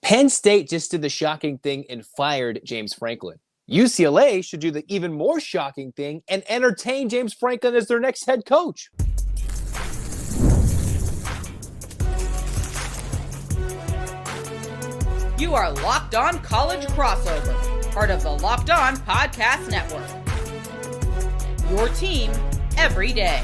Penn State just did the shocking thing and fired James Franklin. UCLA should do the even more shocking thing and entertain James Franklin as their next head coach. You are Locked On College Crossover, part of the Locked On Podcast Network. Your team every day.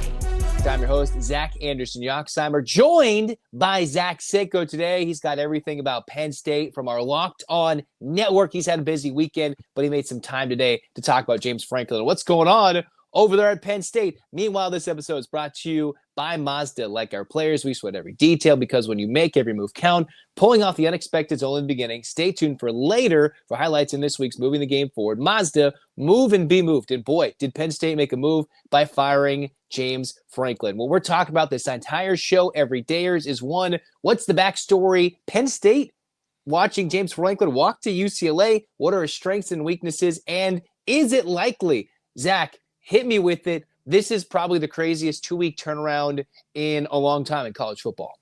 I'm your host, Zach Anderson-Yoxsimer, joined by Zach Seyko today. He's got everything about Penn State from our Locked On network. He's had a busy weekend, but he made some time today to talk about James Franklin and what's going on over there at Penn State. Meanwhile, this episode is brought to you by Mazda. Like our players, we sweat every detail because when you make every move count, pulling off the unexpected is only the beginning. Stay tuned for later for highlights in this week's Moving the Game Forward. Mazda, move and be moved. And boy, did Penn State make a move by firing James Franklin. What we're talking about this entire show, Everydayers, is one, what's the backstory? Penn State watching James Franklin walk to UCLA. What are his strengths and weaknesses? And is it likely? Zach, hit me with it. This is probably the craziest 2-week turnaround in a long time in college football.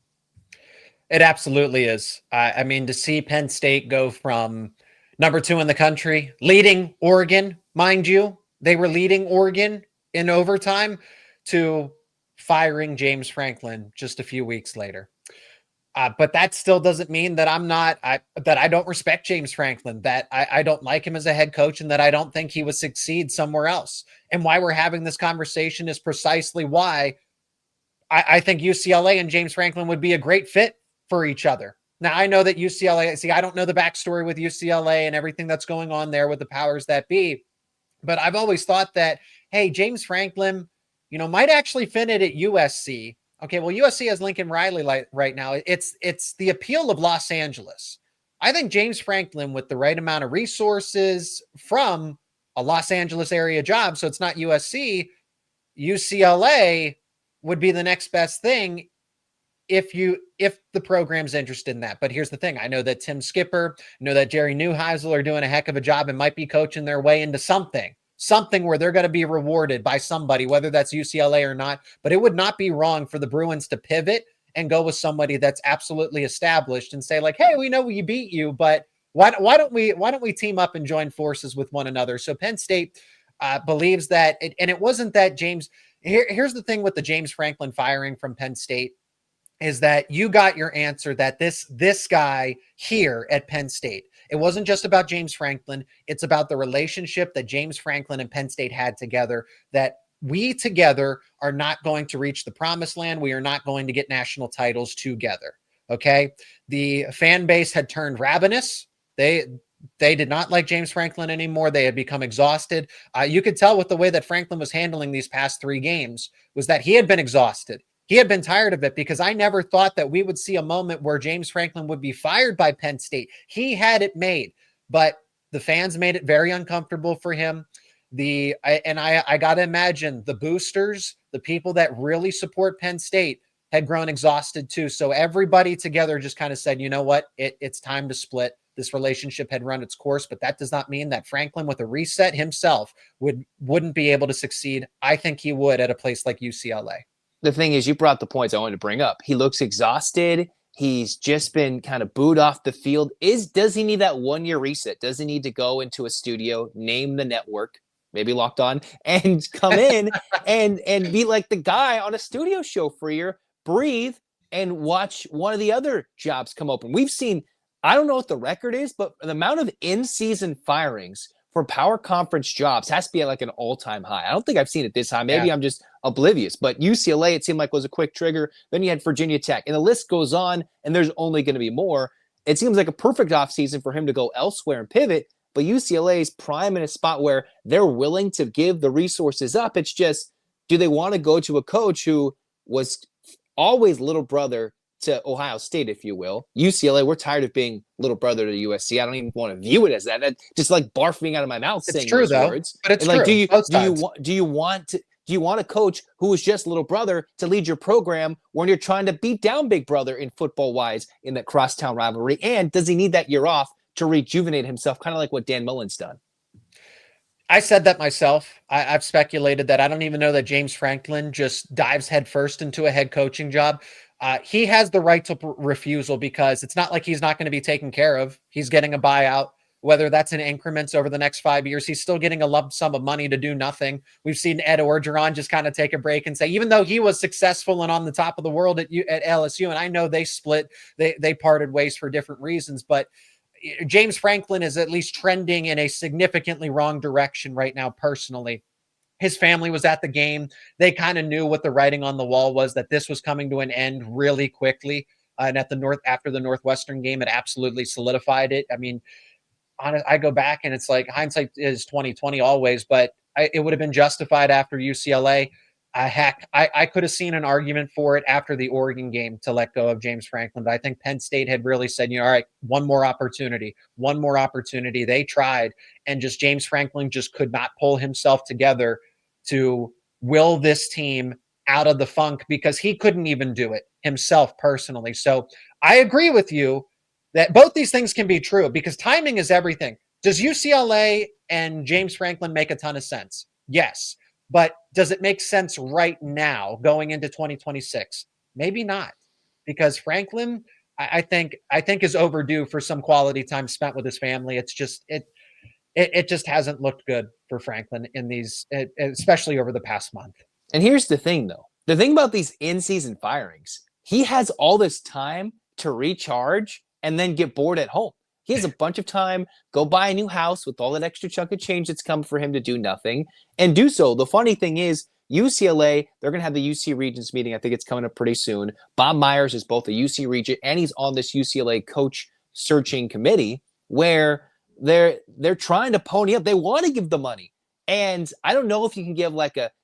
It absolutely is. I mean, to see Penn State go from number 2 in the country, leading Oregon, mind you, they were leading Oregon in overtime, to firing James Franklin just a few weeks later. But that still doesn't mean that that I don't respect James Franklin, that I don't like him as a head coach, and that I don't think he would succeed somewhere else. And why we're having this conversation is precisely why I think UCLA and James Franklin would be a great fit for each other. Now, I know that UCLA, I don't know the backstory with UCLA and everything that's going on there with the powers that be, but I've always thought that, hey, James Franklin, might actually fit it at USC. Okay, well, USC has Lincoln Riley right now. It's the appeal of Los Angeles. I think James Franklin, with the right amount of resources from a Los Angeles area job, so it's not USC, UCLA would be the next best thing if the program's interested in that. But here's the thing. I know that Tim Skipper, that Jerry Neuheisel are doing a heck of a job and might be coaching their way into something where they're going to be rewarded by somebody, whether that's UCLA or not. But it would not be wrong for the Bruins to pivot and go with somebody that's absolutely established and say, like, hey, we know we beat you, but why don't we team up and join forces with one another? So Penn State believes that, and it wasn't that James. Here's the thing with the James Franklin firing from Penn State, is that you got your answer, that this guy here at Penn State, it wasn't just about James Franklin. It's about the relationship that James Franklin and Penn State had together, that we together are not going to reach the promised land. We are not going to get national titles together. Okay. The fan base had turned ravenous. They did not like James Franklin anymore. They had become exhausted. You could tell with the way that Franklin was handling these past 3 games was that he had been exhausted. He had been tired of it, because I never thought that we would see a moment where James Franklin would be fired by Penn State. He had it made, but the fans made it very uncomfortable for him. I got to imagine the boosters, the people that really support Penn State, had grown exhausted too. So everybody together just kind of said, you know what, it's time to split. This relationship had run its course, but that does not mean that Franklin, with a reset himself, wouldn't be able to succeed. I think he would at a place like UCLA. The thing is, you brought the points I wanted to bring up. He looks exhausted. He's just been kind of booed off the field. Does he need that 1-year reset? Does he need to go into a studio, name the network, maybe Locked On, and come in and be like the guy on a studio show for a year, breathe, and watch one of the other jobs come open? We've seen, I don't know what the record is, but the amount of in-season firings for power conference jobs has to be at like an all-time high. I don't think I've seen it this high. Maybe I'm just oblivious, but UCLA, it seemed like, was a quick trigger. Then you had Virginia Tech, and the list goes on, and there's only going to be more. It seems like a perfect offseason for him to go elsewhere and pivot, but UCLA is prime in a spot where they're willing to give the resources up. It's just, do they want to go to a coach who was always little brother to Ohio State, if you will? UCLA, we're tired of being little brother to USC. I don't even want to view it as that. That just like barfing out of my mouth saying those words. But it's and like, true. Do you want a coach who was just little brother to lead your program when you're trying to beat down big brother in football wise in that crosstown rivalry? And does he need that year off to rejuvenate himself, kind of like what Dan Mullen's done? I said that myself. I've speculated that. I don't even know that James Franklin just dives headfirst into a head coaching job. He has the right to refusal because it's not like he's not going to be taken care of. He's getting a buyout, whether that's in increments over the next 5 years. He's still getting a lump sum of money to do nothing. We've seen Ed Orgeron just kind of take a break and say, even though he was successful and on the top of the world at LSU, and I know they split, they parted ways for different reasons, but James Franklin is at least trending in a significantly wrong direction right now, personally. His family was at the game. They kind of knew what the writing on the wall was, that this was coming to an end really quickly. And after the Northwestern game, it absolutely solidified it. I mean, I go back and it's like hindsight is 2020 always, but it would have been justified after UCLA. I could have seen an argument for it after the Oregon game to let go of James Franklin. But I think Penn State had really said, all right, one more opportunity. They tried, and just James Franklin just could not pull himself together to will this team out of the funk because he couldn't even do it himself personally. So I agree with you that both these things can be true because timing is everything. Does UCLA and James Franklin make a ton of sense? Yes. But does it make sense right now going into 2026? Maybe not, because Franklin, I think is overdue for some quality time spent with his family. It's just it just hasn't looked good for Franklin in these, especially over the past month. And here's the thing, though. The thing about these in-season firings, he has all this time to recharge and then get bored at home. He has a bunch of time, go buy a new house with all that extra chunk of change that's come for him to do nothing and do so. The funny thing is, UCLA, they're going to have the UC Regents meeting. I think it's coming up pretty soon. Bob Myers is both a UC Regent and he's on this UCLA coach searching committee where they're trying to pony up. They want to give the money. And I don't know if you can give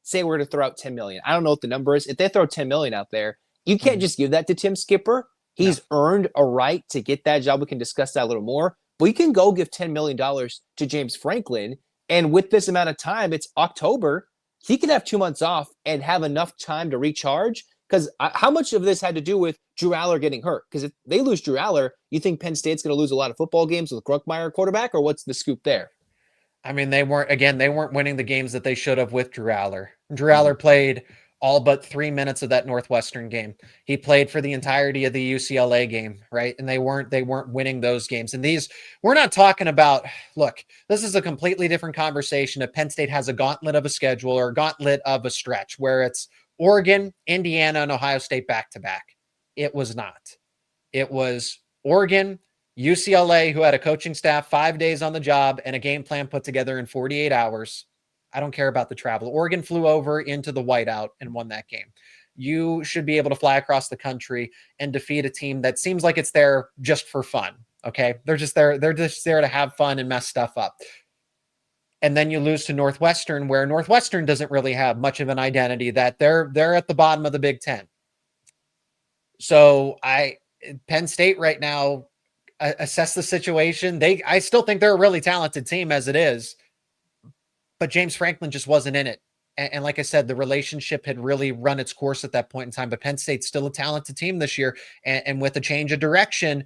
say we're going to throw out 10 million. I don't know what the number is. If they throw 10 million out there, you can't just give that to Tim Skipper. He's earned a right to get that job. We can discuss that a little more. But you can go give $10 million to James Franklin. And with this amount of time, it's October. He could have 2 months off and have enough time to recharge. Because how much of this had to do with Drew Aller getting hurt? Because if they lose Drew Aller, you think Penn State's going to lose a lot of football games with Grunkmeyer quarterback? Or what's the scoop there? I mean, they weren't winning the games that they should have with Drew Aller. Drew Aller played all but 3 minutes of that Northwestern game. He played for the entirety of the UCLA game, right? And they weren't winning those games. And we're not talking about, look, this is a completely different conversation if Penn State has a gauntlet of a schedule or a gauntlet of a stretch where it's Oregon, Indiana, and Ohio State back-to-back. It was not. It was Oregon, UCLA, who had a coaching staff 5 days on the job and a game plan put together in 48 hours. I don't care about the travel. Oregon flew over into the whiteout and won that game. You should be able to fly across the country and defeat a team that seems like it's there just for fun. Okay. They're just there to have fun and mess stuff up. And then you lose to Northwestern, where Northwestern doesn't really have much of an identity, that they're at the bottom of the Big Ten. So Penn State right now, assess the situation. I still think they're a really talented team as it is. But James Franklin just wasn't in it. And like I said, the relationship had really run its course at that point in time. But Penn State's still a talented team this year. And with a change of direction,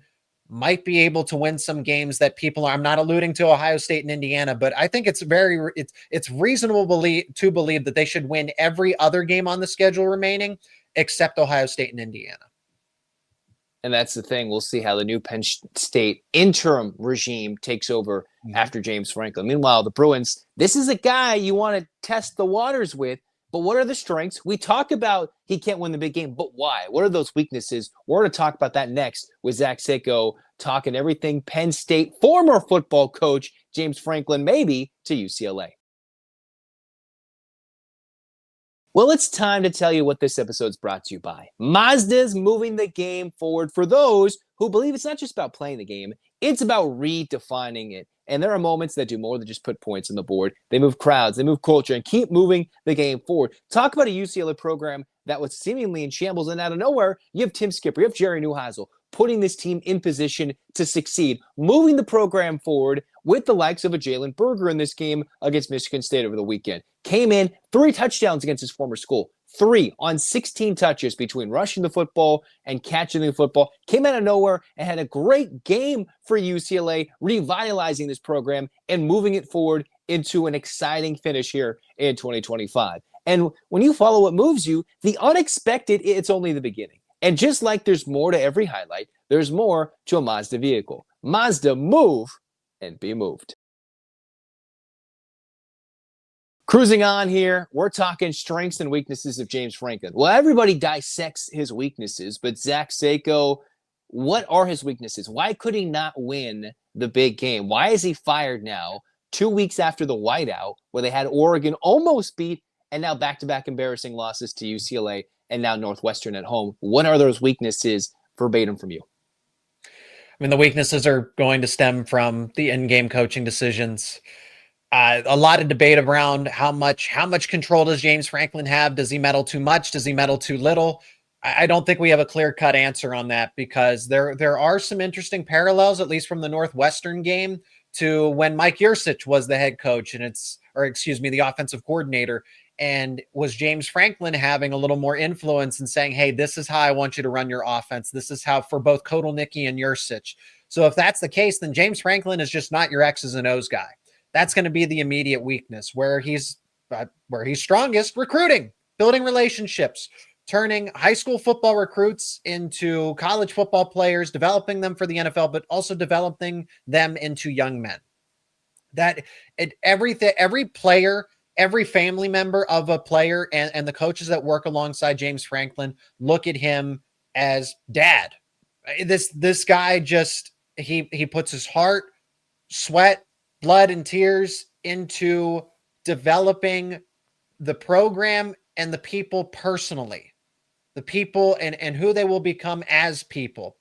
might be able to win some games that I'm not alluding to Ohio State and Indiana, but I think it's reasonable to believe that they should win every other game on the schedule remaining except Ohio State and Indiana. And that's the thing. We'll see how the new Penn State interim regime takes over after James Franklin. Meanwhile, the Bruins, this is a guy you want to test the waters with. But what are the strengths? We talk about he can't win the big game, but why? What are those weaknesses? We're going to talk about that next with Zach Seyko talking everything Penn State, former football coach James Franklin, maybe to UCLA. Well, it's time to tell you what this episode's brought to you by. Mazda's moving the game forward for those who believe it's not just about playing the game, it's about redefining it. And there are moments that do more than just put points on the board. They move crowds, they move culture, and keep moving the game forward. Talk about a UCLA program that was seemingly in shambles, and out of nowhere, you have Tim Skipper, you have Jerry Neuheisel, putting this team in position to succeed, moving the program forward with the likes of a Jalen Berger in this game against Michigan State over the weekend. Came in 3 touchdowns against his former school. 3 on 16 touches between rushing the football and catching the football. Came out of nowhere and had a great game for UCLA, revitalizing this program and moving it forward into an exciting finish here in 2025. And when you follow what moves you, the unexpected, it's only the beginning. And just like there's more to every highlight, there's more to a Mazda vehicle. Mazda, move and be moved. Cruising on here, we're talking strengths and weaknesses of James Franklin. Well, everybody dissects his weaknesses, but Zach, Seyko, what are his weaknesses? Why could he not win the big game? Why is he fired now, 2 weeks after the whiteout, where they had Oregon almost beat, and now back-to-back embarrassing losses to UCLA and now Northwestern at home? What are those weaknesses, verbatim from you? I mean, the weaknesses are going to stem from the in-game coaching decisions. A lot of debate around how much control does James Franklin have? Does he meddle too much? Does he meddle too little? I don't think we have a clear-cut answer on that, because there are some interesting parallels, at least from the Northwestern game, to when Mike Yurcich was the head coach and the offensive coordinator. And was James Franklin having a little more influence and saying, hey, this is how I want you to run your offense. This is how, for both Kotelnicki and Yurcich. So if that's the case, then James Franklin is just not your X's and O's guy. That's going to be the immediate weakness. Where he's strongest: recruiting, building relationships, turning high school football recruits into college football players, developing them for the NFL, but also developing them into young men. Every player, every family member of a player, and the coaches that work alongside James Franklin look at him as dad. This guy just, he puts his heart, sweat, blood, and tears into developing the program and the people personally, the people and who they will become as people.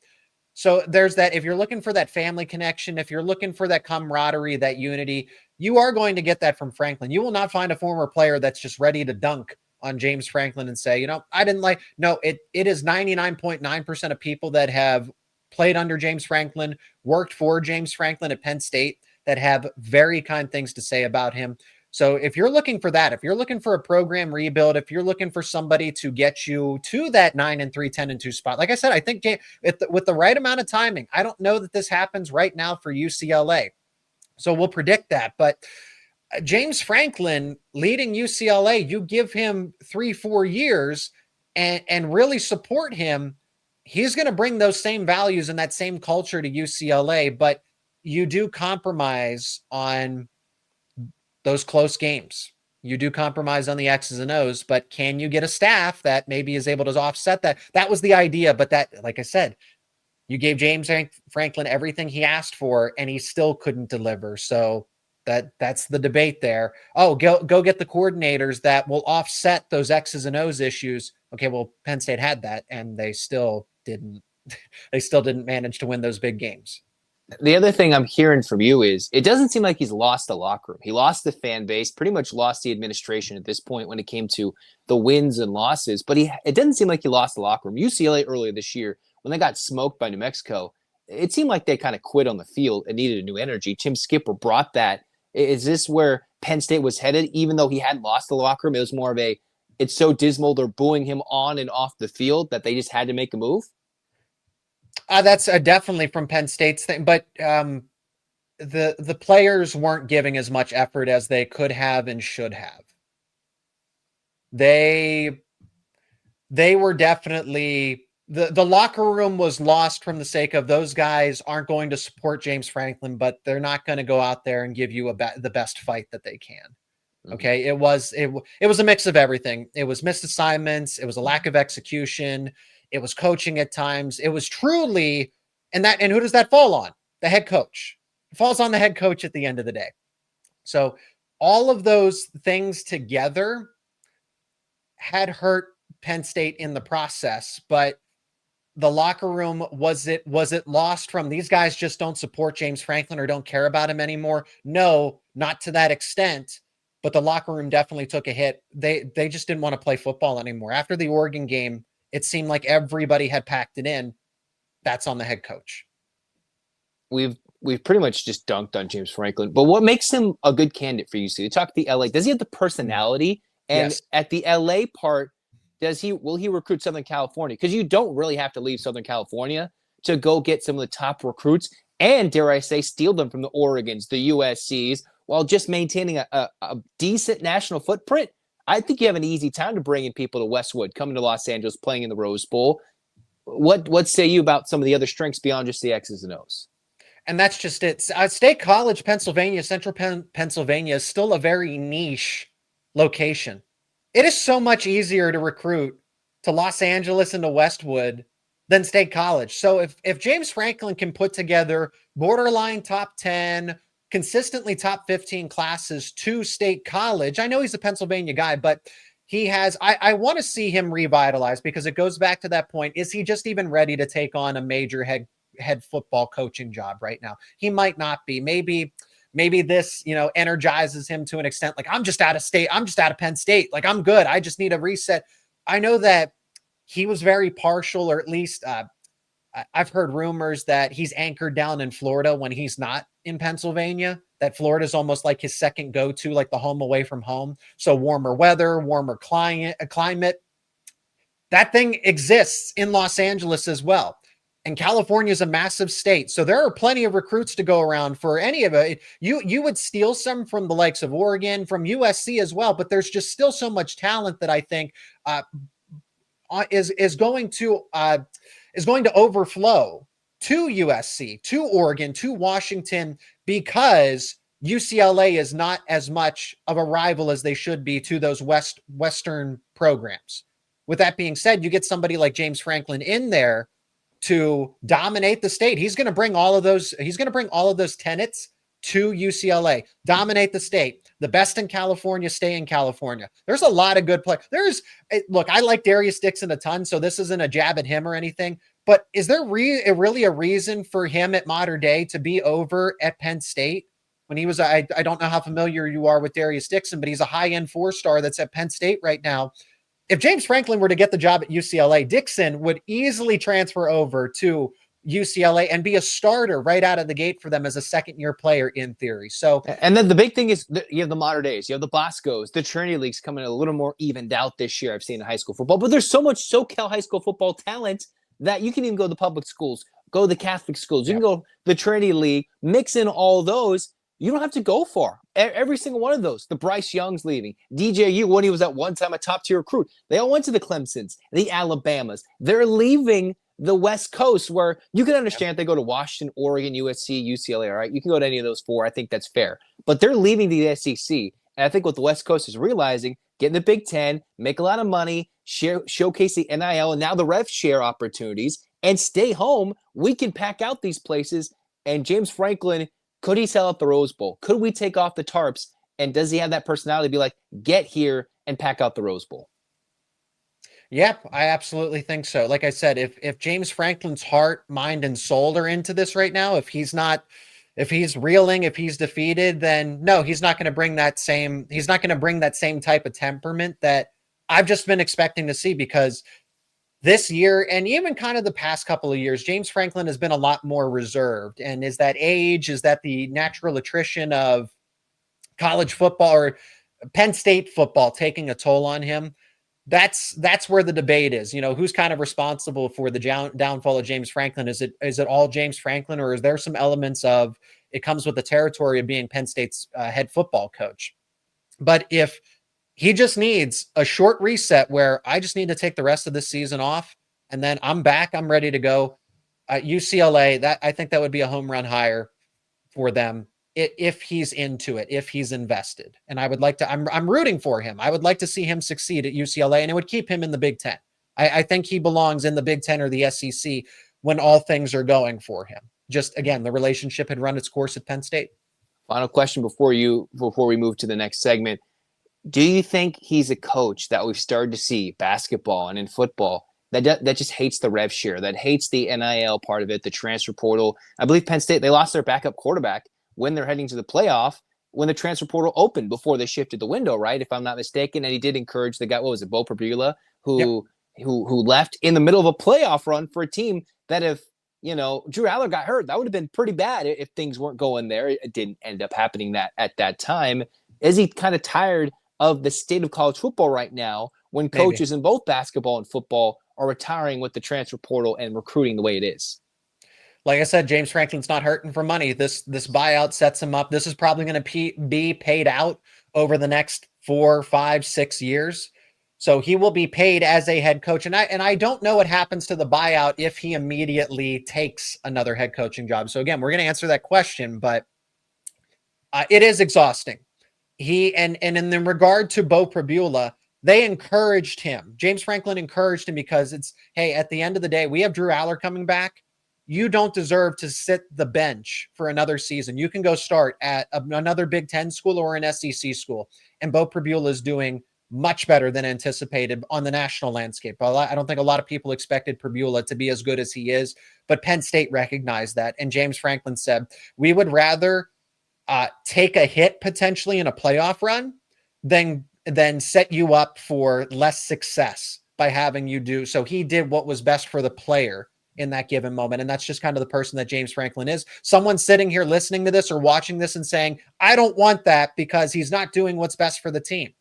So there's that. If you're looking for that family connection, if you're looking for that camaraderie, that unity, you are going to get that from Franklin. You will not find a former player that's just ready to dunk on James Franklin and say, I didn't like. No, it is 99.9% of people that have played under James Franklin, worked for James Franklin at Penn State, that have very kind things to say about him. So if you're looking for that, if you're looking for a program rebuild, if you're looking for somebody to get you to that 9-3, 10-2 spot, like I said, I think with the right amount of timing, I don't know that this happens right now for UCLA. So we'll predict that. But James Franklin leading UCLA, you give him 3-4 years and really support him, he's going to bring those same values and that same culture to UCLA. But you do compromise on those close games. You do compromise on the X's and O's, but can you get a staff that maybe is able to offset that? That was the idea, but that, like I said, you gave James Franklin everything he asked for, and he still couldn't deliver. So that's the debate there. Oh, go get the coordinators that will offset those X's and O's issues. Okay, well, Penn State had that, and they still didn't. They still didn't manage to win those big games. The other thing I'm hearing from you is it doesn't seem like he's lost the locker room. He lost the fan base, pretty much lost the administration at this point when it came to the wins and losses. But it doesn't seem like he lost the locker room. UCLA earlier this year, when they got smoked by New Mexico, it seemed like they kind of quit on the field and needed a new energy. Tim Skipper brought that. Is this where Penn State was headed? Even though he hadn't lost the locker room, it was more of it's so dismal they're booing him on and off the field that they just had to make a move? That's definitely from Penn State's thing, but the players weren't giving as much effort as they could have and should have. They were definitely the locker room was lost from the sake of those guys aren't going to support James Franklin, but they're not going to go out there and give you the best fight that they can. Okay, it was a mix of everything. It was missed assignments. It was a lack of execution. It was coaching at times. It was truly, and who does that fall on? The head coach. It falls on the head coach at the end of the day. So all of those things together had hurt Penn State in the process, but the locker room, was it lost from these guys just don't support James Franklin or don't care about him anymore? No, not to that extent, but the locker room definitely took a hit. They just didn't want to play football anymore. After the Oregon game, it seemed like everybody had packed it in. That's on the head coach. We've pretty much just dunked on James Franklin, but what makes him a good candidate for UC? You talk the LA. Does he have the personality? And yes. At the LA part, will he recruit Southern California? Because you don't really have to leave Southern California to go get some of the top recruits and, dare I say, steal them from the Oregons, the USCs, while just maintaining a decent national footprint. I think you have an easy time to bring in people to Westwood, coming to Los Angeles, playing in the Rose Bowl. what say you about some of the other strengths beyond just the X's and O's? And that's just it. State College, Pennsylvania, Central Pennsylvania is still a very niche location. It is so much easier to recruit to Los Angeles and to Westwood than State College. So if James Franklin can put together borderline top 10, consistently top 15 classes to State College, I know he's a Pennsylvania guy, but he has, I want to see him revitalized, because it goes back to that point. Is he just even ready to take on a major head football coaching job right now? He might not be. Maybe this, energizes him to an extent. Like, I'm just out of state. I'm just out of Penn State. Like, I'm good. I just need a reset. I know that he was very partial, or at least I've heard rumors that he's anchored down in Florida when he's not in Pennsylvania, that Florida is almost like his second go-to, like the home away from home. So warmer weather, warmer climate. That thing exists in Los Angeles as well. And California is a massive state. So there are plenty of recruits to go around for any of it. You would steal some from the likes of Oregon, from USC as well, but there's just still so much talent that I think is going to overflow to USC, to Oregon, to Washington, because UCLA is not as much of a rival as they should be to those Western programs. With that being said, you get somebody like James Franklin in there to dominate the state. He's going to bring all of those. He's going to bring all of those tenets to UCLA. Dominate the state. The best in California stay in California. There's a lot of good players. Look, I like Darius Dixon a ton, so this isn't a jab at him or anything. But is there really a reason for him at modern day to be over at Penn State when he was? I don't know how familiar you are with Darius Dixon, but he's a high-end 4-star that's at Penn State right now. If James Franklin were to get the job at UCLA, Dixon would easily transfer over to UCLA and be a starter right out of the gate for them as a second-year player in theory. So, and then the big thing is you have the modern days, you have the Boscos, the Trinity Leagues coming a little more evened out this year. I've seen in high school football, but there's so much SoCal high school football talent that you can even go to the public schools, go to the Catholic schools, you can go the Trinity League, mix in all those. You don't have to go far. Every single one of those. The Bryce Young's leaving. DJU, when he was at one time a top-tier recruit, they all went to the Clemsons, the Alabamas. They're leaving the West Coast, where you can understand if they go to Washington, Oregon, USC, UCLA, all right? You can go to any of those four. I think that's fair. But they're leaving the SEC. And I think what the West Coast is realizing, get in the Big Ten, make a lot of money, showcase the NIL and now the rev share opportunities, and stay home. We can pack out these places. And James Franklin, could he sell out the Rose Bowl? Could we take off the tarps? And does he have that personality to be like, get here and pack out the Rose Bowl? Yep, I absolutely think so. Like I said, if James Franklin's heart, mind, and soul are into this right now, if he's reeling, if he's defeated, then no, he's not going to bring that same type of temperament that I've just been expecting to see, because this year, and even kind of the past couple of years, James Franklin has been a lot more reserved. And is that age? Is that the natural attrition of college football or Penn State football taking a toll on him? That's where the debate is. Who's kind of responsible for the downfall of James Franklin? Is it all James Franklin, or is there some elements of it comes with the territory of being Penn State's head football coach? But if he just needs a short reset where I just need to take the rest of this season off and then I'm back, I'm ready to go. UCLA, I think that would be a home run hire for them if he's into it, if he's invested. And I would like to, I'm rooting for him. I would like to see him succeed at UCLA, and it would keep him in the Big Ten. I think he belongs in the Big Ten or the SEC when all things are going for him. Just again, the relationship had run its course at Penn State. Final question before we move to the next segment. Do you think he's a coach that we've started to see basketball and in football that just hates the rev share, that hates the NIL part of it, the transfer portal? I believe Penn State, they lost their backup quarterback when they're heading to the playoff, when the transfer portal opened before they shifted the window, right? If I'm not mistaken. And he did encourage the guy, what was it, Bo Perbula, who left in the middle of a playoff run for a team that if, Drew Aller got hurt, that would have been pretty bad if things weren't going there. It didn't end up happening at that time. Is he kind of tired of the state of college football right now when coaches in both basketball and football are retiring with the transfer portal and recruiting the way it is? Like I said, James Franklin's not hurting for money. This buyout sets him up. This is probably going to be paid out over the next 4, 5, 6 years. So he will be paid as a head coach. And I don't know what happens to the buyout if he immediately takes another head coaching job. So again, we're going to answer that question, but it is exhausting. And in regard to Bo Prabula, they encouraged him. James Franklin encouraged him because it's, hey, at the end of the day, we have Drew Aller coming back. You don't deserve to sit the bench for another season. You can go start at another Big Ten school or an SEC school. And Bo Prabula is doing much better than anticipated on the national landscape. I don't think a lot of people expected Prabula to be as good as he is, but Penn State recognized that. And James Franklin said, we would rather take a hit potentially in a playoff run than set you up for less success by having you do. So he did what was best for the player in that given moment. And that's just kind of the person that James Franklin is. Someone sitting here listening to this or watching this and saying, I don't want that because he's not doing what's best for the team.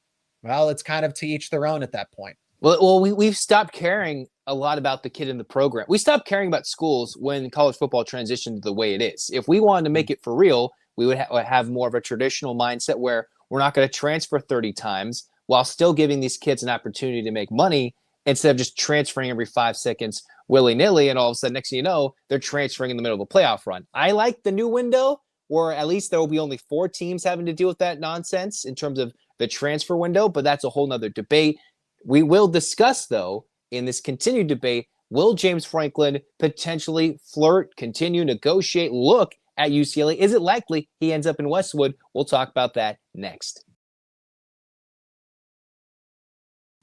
Well, it's kind of to each their own at that point. Well, we've stopped caring a lot about the kid in the program. We stopped caring about schools when college football transitioned the way it is. If we wanted to make it for real, we would have more of a traditional mindset where we're not going to transfer 30 times while still giving these kids an opportunity to make money instead of just transferring every 5 seconds willy-nilly, and all of a sudden, next thing you know, they're transferring in the middle of a playoff run. I like the new window where at least there will be only 4 teams having to deal with that nonsense in terms of the transfer window, but that's a whole nother debate. We will discuss, though, in this continued debate, will James Franklin potentially flirt, continue, negotiate, look at UCLA? Is it likely he ends up in Westwood? We'll talk about that next.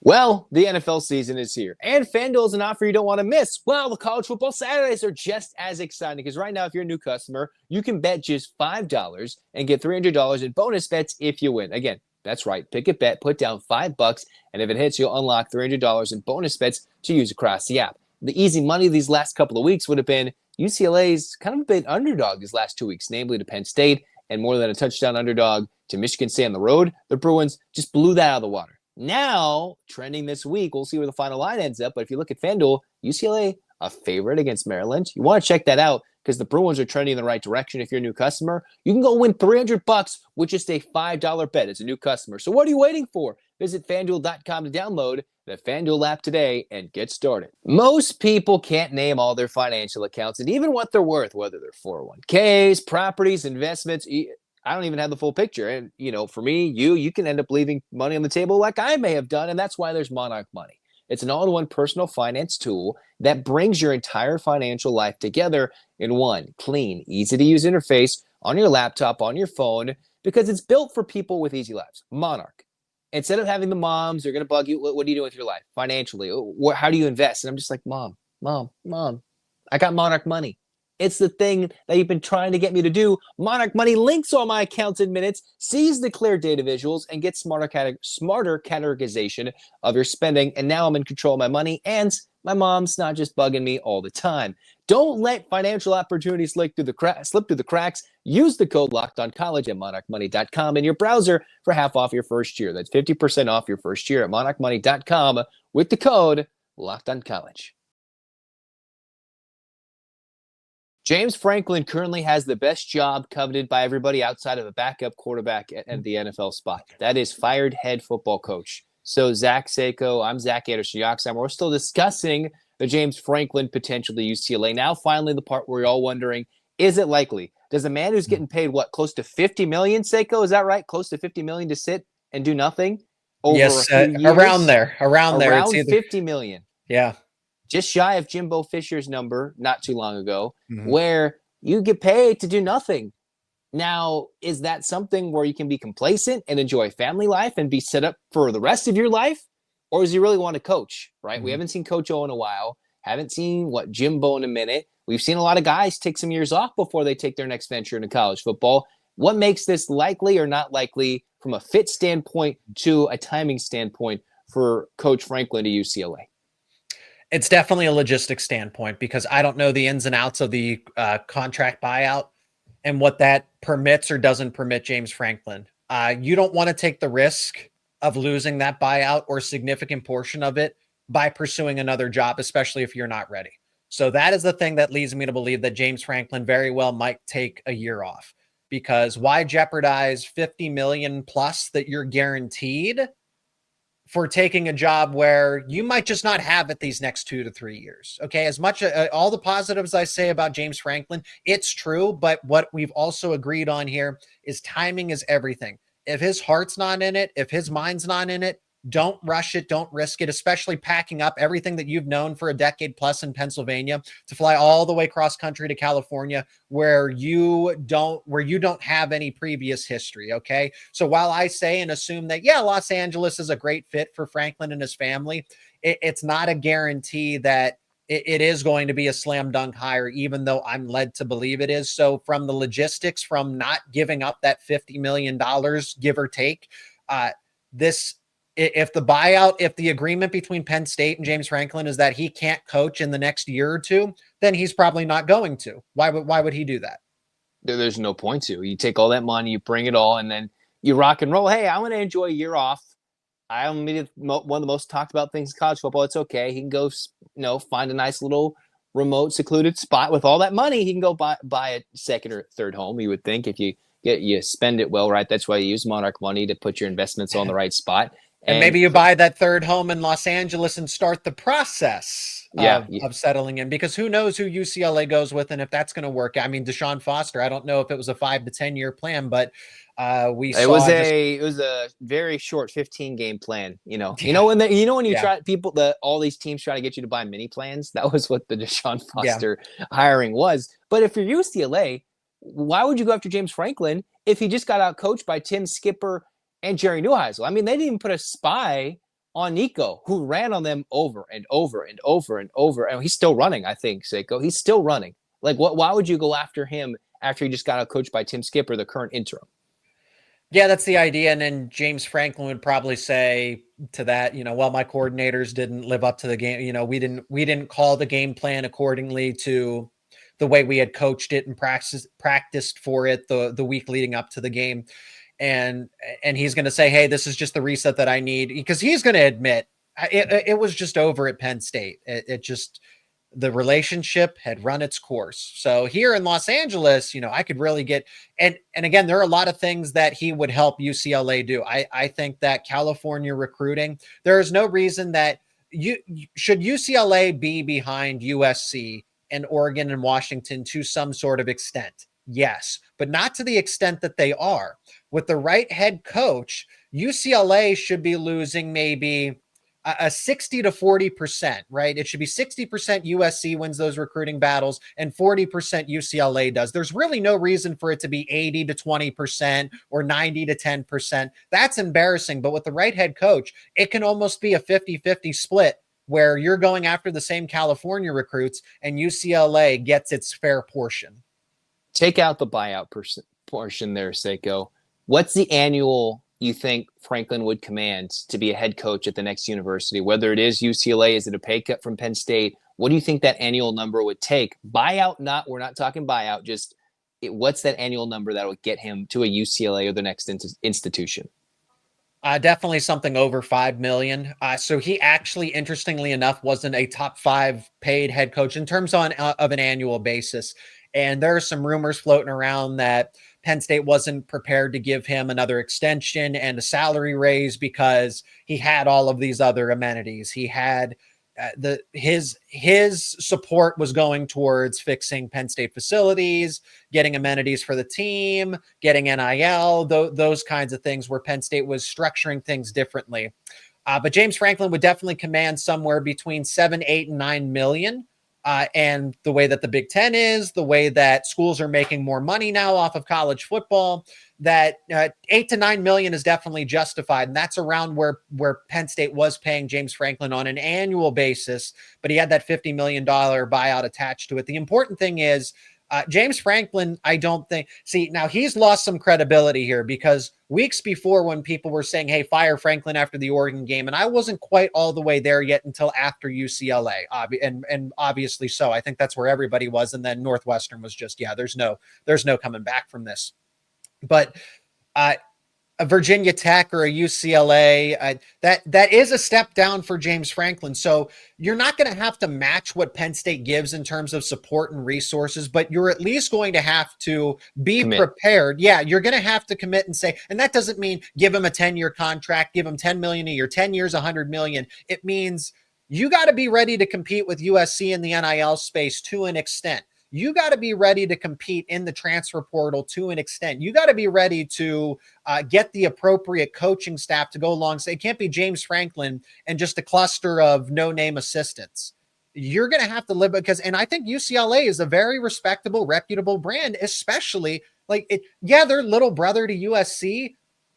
Well, the NFL season is here, and FanDuel is an offer you don't want to miss. Well, the college football Saturdays are just as exciting because right now, if you're a new customer, you can bet just $5 and get $300 in bonus bets if you win. Again, that's right. Pick a bet, put down $5, and if it hits, you'll unlock $300 in bonus bets to use across the app. The easy money these last couple of weeks would have been UCLA's kind of a bit underdog these last 2 weeks, namely to Penn State, and more than a touchdown underdog to Michigan State on the road. The Bruins just blew that out of the water. Now, trending this week, we'll see where the final line ends up. But if you look at FanDuel, UCLA, a favorite against Maryland. You want to check that out because the Bruins are trending in the right direction. If you're a new customer, you can go win $300 with just a $5 bet as a new customer. So what are you waiting for? Visit FanDuel.com to download the FanDuel app today and get started. Most people can't name all their financial accounts and even what they're worth, whether they're 401ks, properties, investments. I don't even have the full picture. And, for me, you can end up leaving money on the table like I may have done. And that's why there's Monarch Money. It's an all-in-one personal finance tool that brings your entire financial life together in one clean, easy-to-use interface on your laptop, on your phone, because it's built for people with easy lives. Monarch. Instead of having the moms, they're going to bug you. What do you do with your life financially? How do you invest? And I'm just like, Mom, I got Monarch Money. It's the thing that you've been trying to get me to do. Monarch Money links all my accounts in minutes, sees the clear data visuals, and gets smarter categorization of your spending. And now I'm in control of my money, and my mom's not just bugging me all the time. Don't let financial opportunities slip through the cracks. Use the code LOCKEDONCollege at monarchmoney.com in your browser for half off your first year. That's 50% off your first year at monarchmoney.com with the code LOCKEDONCollege. James Franklin currently has the best job coveted by everybody outside of a backup quarterback at the NFL spot. That is fired head football coach. So Zach Seyko, I'm Zach Anderson-Yoxsimer. We're still discussing the James Franklin potential to UCLA. Now, finally, the part where you're all wondering, is it likely? Does a man who's getting paid, close to $50 million, Seyko? Is that right? Close to $50 million to sit and do nothing? Over yes, a few years? around there. Around it's either $50 million. Yeah. Just shy of Jimbo Fisher's number not too long ago, where you get paid to do nothing. Now, is that something where you can be complacent and enjoy family life and be set up for the rest of your life? Or does he really want to coach, right? We haven't seen Coach O in a while. Haven't seen, Jimbo in a minute. We've seen a lot of guys take some years off before they take their next venture into college football. What makes this likely or not likely from a fit standpoint to a timing standpoint for Coach Franklin to UCLA? It's definitely a logistics standpoint because I don't know the ins and outs of the contract buyout and what that permits or doesn't permit James Franklin. You don't want to take the risk of losing that buyout or significant portion of it by pursuing another job, especially if you're not ready. So that is the thing that leads me to believe that James Franklin very well might take a year off, because why jeopardize $50 million plus that you're guaranteed for taking a job where you might just not have it these next 2 to 3 years. Okay. As much all the positives I say about James Franklin, it's true. But what we've also agreed on here is timing is everything. If his heart's not in it, if his mind's not in it, don't rush it. Don't risk it, especially packing up everything that you've known for a decade plus in Pennsylvania to fly all the way cross country to California where you don't have any previous history. Okay. So while I say and assume that, yeah, Los Angeles is a great fit for Franklin and his family, it's not a guarantee that it is going to be a slam dunk hire, even though I'm led to believe it is. So from the logistics, from not giving up that $50 million, give or take, if the agreement between Penn State and James Franklin is that he can't coach in the next year or two, then he's probably not going to. Why would he do that? There's no point to. You take all that money, you bring it all, and then you rock and roll. Hey, I want to enjoy a year off. One of the most talked about things in college football. It's okay. He can go, find a nice little remote, secluded spot with all that money. He can go buy a second or third home. You would think if you spend it well, right? That's why you use Monarch money to put your investments on the right spot. And maybe you buy that third home in Los Angeles and start the process of settling in, because who knows who UCLA goes with and if that's going to work. I mean, Deshaun Foster, I don't know if it was a 5 to 10 year plan, but it was a very short 15-game plan. When you try all these teams try to get you to buy mini plans, that was what the Deshaun Foster hiring was. But if you're UCLA, why would you go after James Franklin if he just got out coached by Tim Skipper and Jerry Neuheisel? I mean, they didn't even put a spy on Nico, who ran on them over and over and over and over. And he's still running, I think, Seyko. He's still running. Like, why would you go after him after he just got out coached by Tim Skipper, the current interim? Yeah, that's the idea. And then James Franklin would probably say to that, well, my coordinators didn't live up to the game. We didn't call the game plan accordingly to the way we had coached it and practiced for it the week leading up to the game. And he's going to say, hey, this is just the reset that I need, because he's going to admit it was just over at Penn State. The relationship had run its course. So here in Los Angeles, I could really get, and again, there are a lot of things that he would help UCLA do. I think that California recruiting, there is no reason that should UCLA be behind USC and Oregon and Washington to some sort of extent. Yes, but not to the extent that they are. With the right head coach, UCLA should be losing maybe a 60 to 40%, right? It should be 60% USC wins those recruiting battles and 40% UCLA does. There's really no reason for it to be 80 to 20% or 90 to 10%. That's embarrassing. But with the right head coach, it can almost be a 50-50 split where you're going after the same California recruits and UCLA gets its fair portion. Take out the buyout portion there, Seyko. What's the annual you think Franklin would command to be a head coach at the next university? Whether it is UCLA, is it a pay cut from Penn State? What do you think that annual number would take? Buyout, we're not talking buyout, just what's that annual number that would get him to a UCLA or the next institution? Definitely something over $5 million. So he actually, interestingly enough, wasn't a top 5 paid head coach in terms of an annual basis. And there are some rumors floating around that Penn State wasn't prepared to give him another extension and a salary raise because he had all of these other amenities. He had his support was going towards fixing Penn State facilities, getting amenities for the team, getting NIL, those kinds of things, where Penn State was structuring things differently. But James Franklin would definitely command somewhere between 7, 8, and 9 million. And the way that the Big Ten is, the way that schools are making more money now off of college football, that 8 to 9 million is definitely justified. And that's around where Penn State was paying James Franklin on an annual basis, but he had that $50 million buyout attached to it. The important thing is James Franklin, I don't think, now he's lost some credibility here, because weeks before, when people were saying, hey, fire Franklin after the Oregon game, and I wasn't quite all the way there yet until after UCLA, and obviously so. I think that's where everybody was. And then Northwestern was just, there's no coming back from this. But a Virginia Tech or a UCLA, that is a step down for James Franklin. So you're not going to have to match what Penn State gives in terms of support and resources, but you're at least going to have to be prepared. Yeah, you're going to have to commit and say, and that doesn't mean give him a 10-year contract, give him $10 million a year, 10 years, $100 million. It means you got to be ready to compete with USC in the NIL space to an extent. You got to be ready to compete in the transfer portal to an extent. You got to be ready to get the appropriate coaching staff to go along. So it can't be James Franklin and just a cluster of no-name assistants. You're going to have to live because, and I think UCLA is a very respectable, reputable brand, especially like it. Yeah, they're little brother to USC,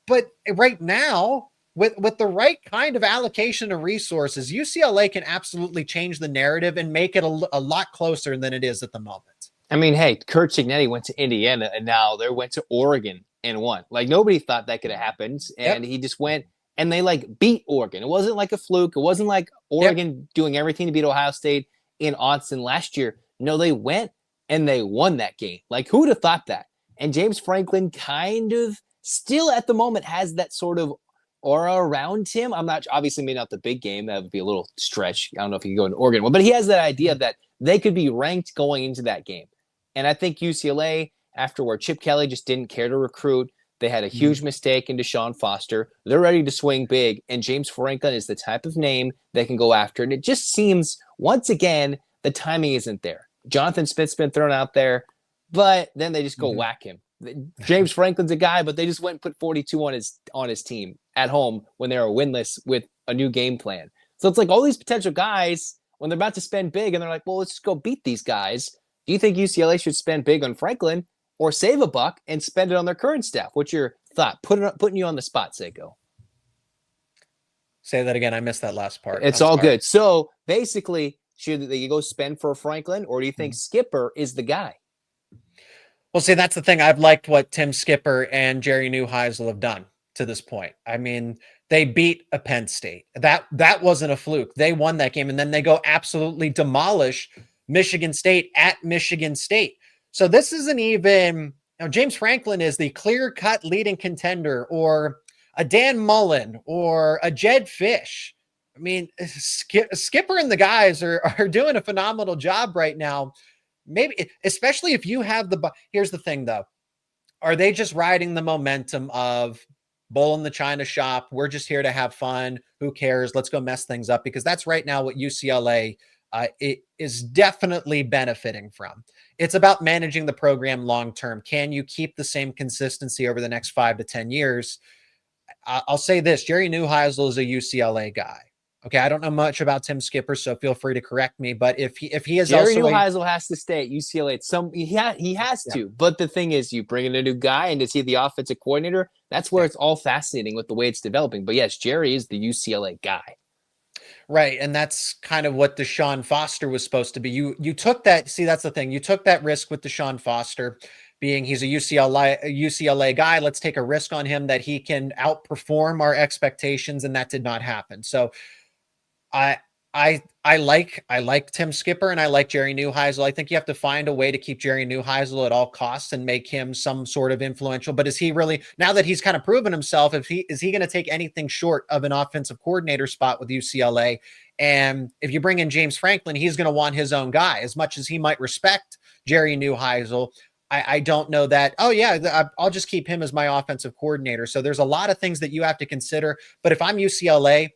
but right now, with the right kind of allocation of resources, UCLA can absolutely change the narrative and make it a lot closer than it is at the moment. I mean, hey, Kurt Cignetti went to Indiana and now they went to Oregon and won. Like nobody thought that could have happened. And he just went and they like beat Oregon. It wasn't like a fluke. It wasn't like Oregon doing everything to beat Ohio State in Austin last year. No, they went and they won that game. Like who would have thought that? And James Franklin kind of still at the moment has that sort of aura around him. I'm not obviously maybe not the big game. That would be a little stretch. I don't know if he can go into Oregon, but he has that idea that they could be ranked going into that game. And I think UCLA, after where Chip Kelly just didn't care to recruit, they had a huge mistake in Deshaun Foster. They're ready to swing big, and James Franklin is the type of name they can go after. And it just seems, once again, the timing isn't there. Jonathan Smith's been thrown out there, but then they just go whack him. James Franklin's a guy, but they just went and put 42 on his team at home when they were winless with a new game plan. So it's like all these potential guys, when they're about to spend big and they're like, well, let's just go beat these guys. Do you think UCLA should spend big on Franklin or save a buck and spend it on their current staff? What's your thought? Putting you on the spot, Seyko. Say that again. I missed that last part. It's all good. So basically, should they go spend for Franklin, or do you think Skipper is the guy? Well, see, that's the thing. I've liked what Tim Skipper and Jerry Neuheisel have done to this point. I mean, they beat a Penn State. That wasn't a fluke. They won that game, and then they go absolutely demolish Michigan State at Michigan State. So this isn't even, James Franklin is the clear-cut leading contender, or a Dan Mullen, or a Jed Fish. I mean, Skipper and the guys are doing a phenomenal job right now. Maybe, especially if you have here's the thing though. Are they just riding the momentum of bull in the China shop? We're just here to have fun. Who cares? Let's go mess things up, because that's right now what UCLA it is definitely benefiting from. It's about managing the program long-term. Can you keep the same consistency over the next 5 to 10 years? I'll say this, Jerry Neuheisel is a UCLA guy. Okay, I don't know much about Tim Skipper, so feel free to correct me. But if he is Jerry also Neuheisel has to stay at UCLA. He has to. But the thing is, you bring in a new guy, and to see the offensive coordinator, that's where it's all fascinating with the way it's developing. But yes, Jerry is the UCLA guy. Right, and that's kind of what Deshaun Foster was supposed to be. You took that. See, that's the thing. You took that risk with Deshaun Foster, being he's a UCLA guy. Let's take a risk on him that he can outperform our expectations, and that did not happen. So I like Tim Skipper, and I like Jerry Neuheisel. I think you have to find a way to keep Jerry Neuheisel at all costs and make him some sort of influential. But is he really, now that he's kind of proven himself, is he going to take anything short of an offensive coordinator spot with UCLA? And if you bring in James Franklin, he's going to want his own guy. As much as he might respect Jerry Neuheisel, I don't know that, oh yeah, I'll just keep him as my offensive coordinator. So there's a lot of things that you have to consider. But if I'm UCLA,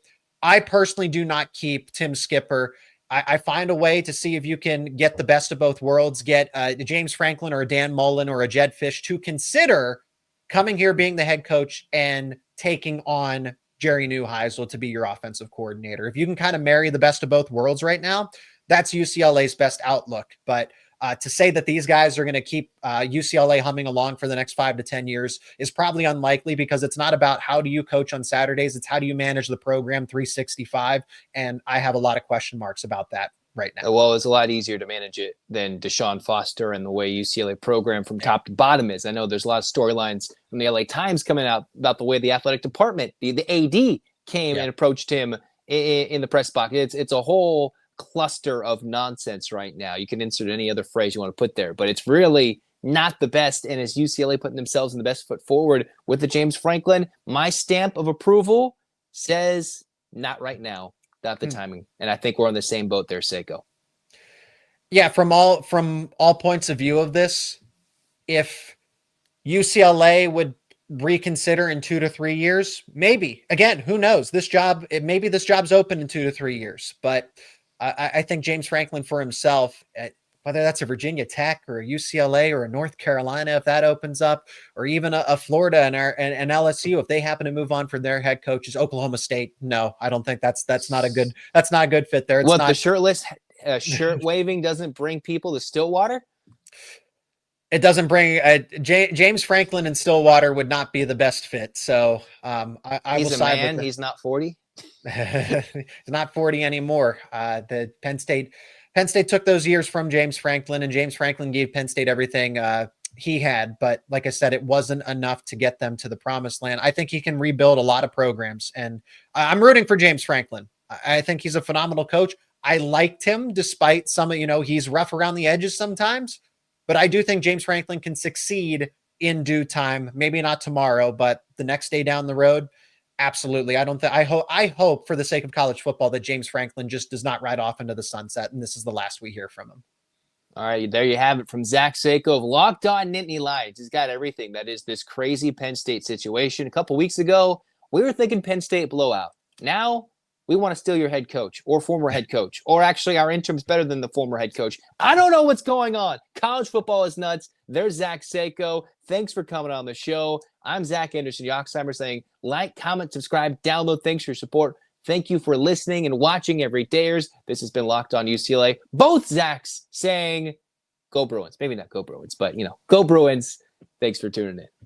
I personally do not keep Tim Skipper. I find a way to see if you can get the best of both worlds, get James Franklin or a Dan Mullen or a Jed Fish to consider coming here, being the head coach, and taking on Jerry Neuheisel to be your offensive coordinator. If you can kind of marry the best of both worlds right now, that's UCLA's best outlook. But to say that these guys are going to keep UCLA humming along for the next 5 to 10 years is probably unlikely, because it's not about how do you coach on Saturdays. It's how do you manage the program 365. And I have a lot of question marks about that right now. Well, it's a lot easier to manage it than Deshaun Foster and the way UCLA program from top to bottom is. I know there's a lot of storylines from the LA Times coming out about the way the athletic department, the AD came and approached him in the press box. It's a whole cluster of nonsense right now. You can insert any other phrase you want to put there, but it's really not the best. And as UCLA putting themselves in the best foot forward with the James Franklin, my stamp of approval says not right now, not the timing. And I think we're on the same boat there, Seyko. Yeah, from all points of view of this, if UCLA would reconsider in 2 to 3 years, maybe. Again, who knows? Maybe this job's open in 2 to 3 years. But I think James Franklin for himself, whether that's a Virginia Tech or a UCLA or a North Carolina, if that opens up, or even a Florida and LSU, if they happen to move on for their head coaches, Oklahoma State, no, I don't think that's not a good fit there. It's the shirtless shirt waving doesn't bring people to Stillwater? It doesn't bring James Franklin and Stillwater would not be the best fit. So He's a man. He's not 40. He's not 40 anymore. The Penn State took those years from James Franklin, and James Franklin gave Penn State everything he had. But like I said, it wasn't enough to get them to the promised land. I think he can rebuild a lot of programs, and I'm rooting for James Franklin. I think he's a phenomenal coach. I liked him despite some of, he's rough around the edges sometimes. But I do think James Franklin can succeed in due time. Maybe not tomorrow, but the next day down the road, absolutely. I hope for the sake of college football that James Franklin just does not ride off into the sunset, and this is the last we hear from him. All right, there you have it from Zach Seyko of Locked On Nittany Lions. He's got everything. That is this crazy Penn State situation. A couple weeks ago, we were thinking Penn State blowout. Now, we want to steal your head coach or former head coach, or actually our interim's better than the former head coach. I don't know what's going on. College football is nuts. There's Zach Seyko. Thanks for coming on the show. I'm Zach Anderson-Yoxsimer saying like, comment, subscribe, download. Thanks for your support. Thank you for listening and watching every dayers. This has been Locked On UCLA. Both Zachs saying go Bruins. Maybe not go Bruins, but, go Bruins. Thanks for tuning in.